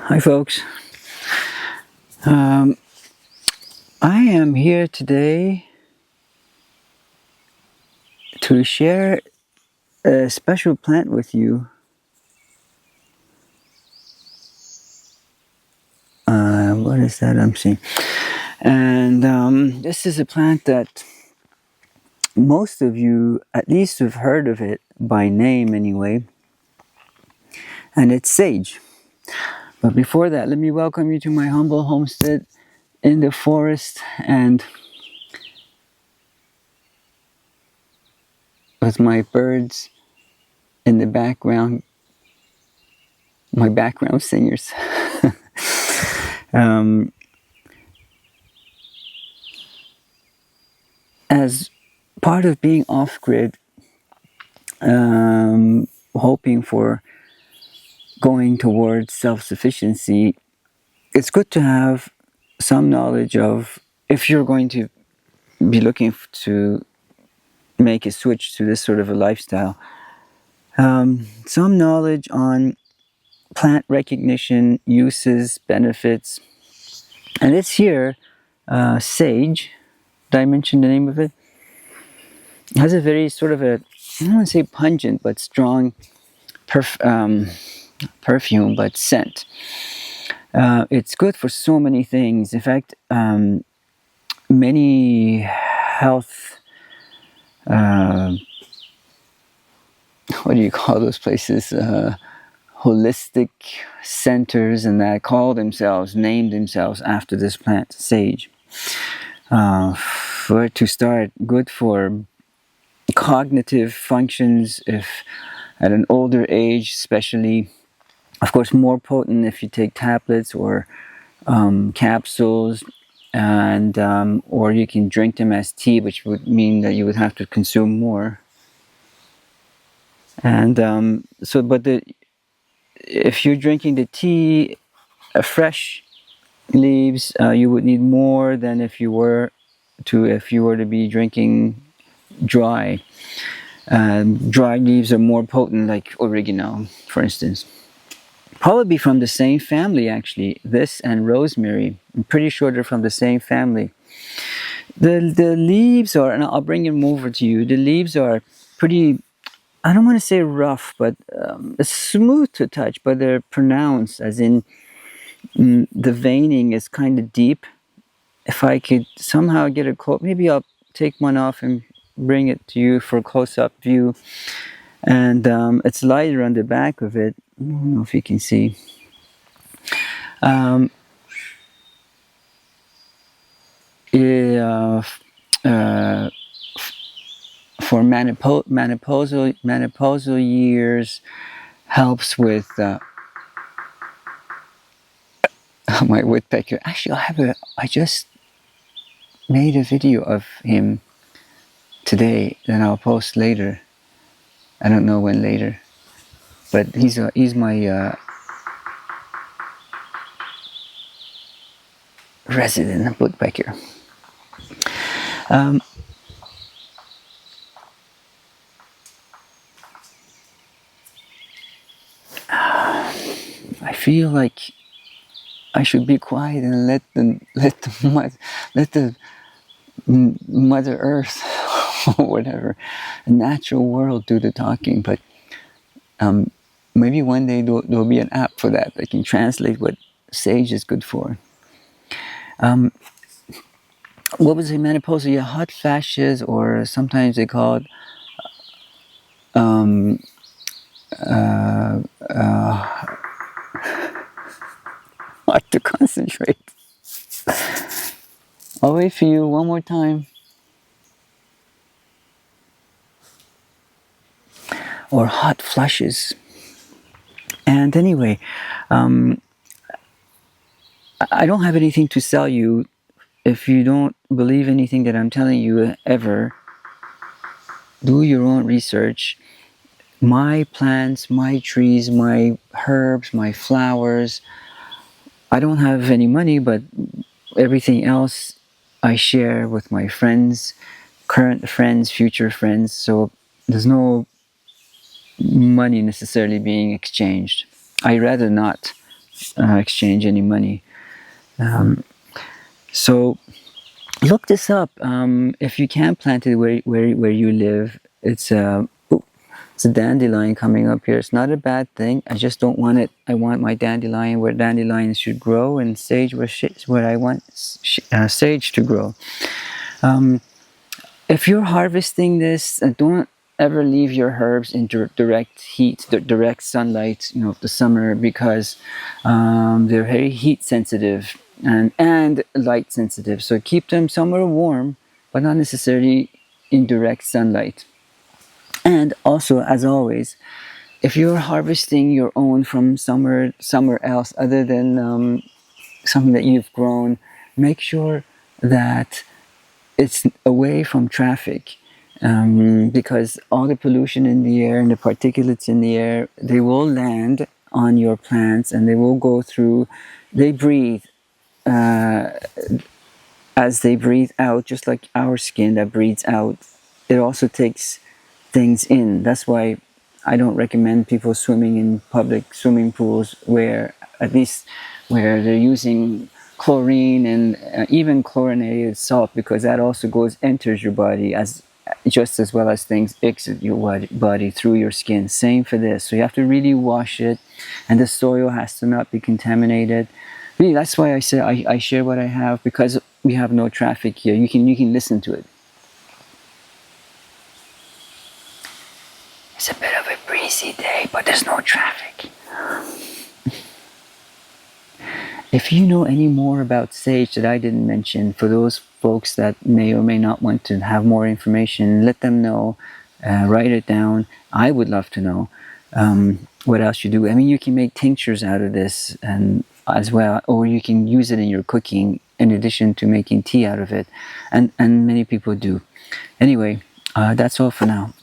Hi folks, I am here today to share a special plant with you. What is that I'm seeing? And this is a plant that most of you at least have heard of it by name anyway, and it's sage. But before that, let me welcome you to my humble homestead in the forest, and with my birds in the background, my background singers. As part of being off-grid, hoping for going towards self-sufficiency, it's good to have some knowledge of, if you're going to be looking to make a switch to this sort of a lifestyle, some knowledge on plant recognition, uses, benefits. And it's here, sage. Did I mention the name of it? It has a very sort of a, I don't want to say pungent, but strong perfume, but scent. It's good for so many things. In fact, many health, what do you call those places? Holistic centers and that name themselves after this plant, sage. Where to start? Good for cognitive functions, if at an older age especially. Of course, more potent if you take tablets or capsules, and or you can drink them as tea, which would mean that you would have to consume more. And if you're drinking the tea, fresh leaves, you would need more than if you were to be drinking dry. Dry leaves are more potent, like oregano, for instance. Probably from the same family, actually. This and rosemary. I'm pretty sure they're from the same family. The leaves are, and I'll bring them over to you. The leaves are pretty, I don't want to say rough, but it's smooth to touch, but they're pronounced, as in the veining is kind of deep. If I could somehow get a close, maybe I'll take one off and bring it to you for a close-up view. And it's lighter on the back of it. I don't know if you can see. For menopausal years, helps with my woodpecker. Actually, I just made a video of him today that I'll post later. I don't know when later, but he's my resident woodpecker. I feel like I should be quiet and let the Mother Earth or whatever, natural world, do the talking. But maybe one day there'll be an app for that can translate what sage is good for. What was it, menopausal? Yeah, hot flashes, or sometimes they call it hard to concentrate. I'll wait for you one more time. Or hot flushes. And anyway, I don't have anything to sell you. If you don't believe anything that I'm telling you ever, do your own research. My plants, my trees, my herbs, my flowers, I don't have any money, but everything else I share with my friends, current friends, future friends. So there's no money necessarily being exchanged. I'd rather not exchange any money. So look this up. If you can't plant it where you live, it's a dandelion coming up here. It's not a bad thing. I just don't want it. I want my dandelion where dandelions should grow, and sage where I want sage to grow. If you're harvesting this, don't ever leave your herbs in direct heat, direct sunlight, the summer, because they're very heat sensitive and light sensitive. So keep them somewhere warm, but not necessarily in direct sunlight. And also, as always, if you're harvesting your own from somewhere else other than something that you've grown, make sure that it's away from traffic, because all the pollution in the air and the particulates in the air, they will land on your plants, and they will go through. They breathe as they breathe out, just like our skin that breathes out. It also takes things in. That's why I don't recommend people swimming in public swimming pools where they're using chlorine and even chlorinated salt, because that also enters your body just as well as things exit your body through your skin. Same for this. So you have to really wash it, and the soil has to not be contaminated. Really, that's why I say I share what I have, because we have no traffic here. You can listen to it. It's a bit of a breezy day, but there's no traffic. If you know any more about sage that I didn't mention, for those folks that may or may not want to have more information, let them know. Write it down. I would love to know what else you do. I mean, you can make tinctures out of this and as well, or you can use it in your cooking in addition to making tea out of it, and many people do. Anyway, that's all for now.